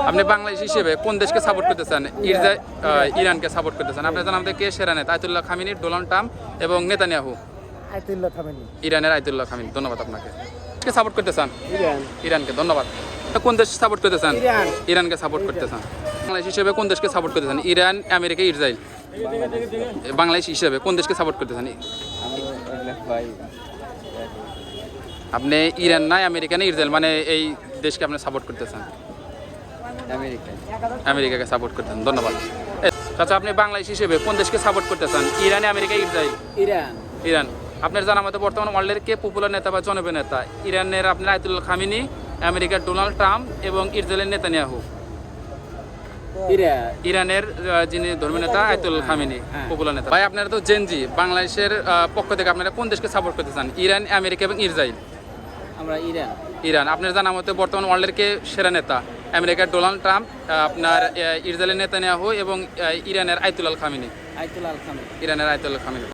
আপনি বাংলাদেশ হিসেবে কোন দেশকে সাপোর্ট করতে চান? ইরানকে সাপোর্ট করতে চান। আপনার জানান কে সেরা নেতা? আয়াতুল্লাহ খামিনি, ডোনাল্ড ট্রাম্প এবং নেতানিয়াহু। Ayatollah Khamenei. ইরানের আয়াতুল্লাহ খামিনি। ধন্যবাদ আপনাকে। কে সাপোর্ট করতে চান? ইরান। ইরানকে। ধন্যবাদ। কোন দেশ সাপোর্ট করতে চান? ইরান। ইরানকে সাপোর্ট করতে চান। বাংলাদেশ হিসেবে কোন দেশকে সাপোর্ট করতে চান? Iran, America, Israel. বাংলাদেশ হিসেবে কোন দেশকে সাপোর্ট করতে চান? আপনি ইরান না, আমেরিকা না, ইসরায়েল, মানে এই দেশকে আপনি সাপোর্ট করতে চান? আমেরিকাকে সাপোর্ট করতে চান। ধন্যবাদ। আচ্ছা, আপনি বাংলাদেশ হিসেবে কোন দেশকে সাপোর্ট করতে চান? Iran, America, Israel. Iran. Iran. আপনার জানা মতে বর্তমান ওয়ার্ল্ডের কে পপুলার নেতা বা জনপ্রিয় নেতা? ইরানের আপনার আয়াতুল্লাহ খামিনি, আমেরিকার ডোনাল্ড ট্রাম্প এবং ইসরায়েলের নেতানিয়াহু। ইরানের যিনি ধর্মীয় নেতা আয়াতুল্লাহ খামিনি, পপুলার নেতা। ভাই, আপনারা তো জেনজি, বাংলাদেশের পক্ষ থেকে আপনারা কোন দেশকে সাপোর্ট করতে চান? ইরান, আমেরিকা এবং ইসরায়েল। আমরা ইরান। ইরান। আপনার জানা মতে বর্তমান ওয়ার্ল্ডের কে সেরা নেতা? আমেরিকার ডোনাল্ড ট্রাম্প, আপনার ইসরায়েলের নেতানিয়াহু এবং ইরানের আয়াতুল্লাহ খামিনি। Ayatollah Khamenei. ইরানের আয়াতুল্লাহ খামিনি।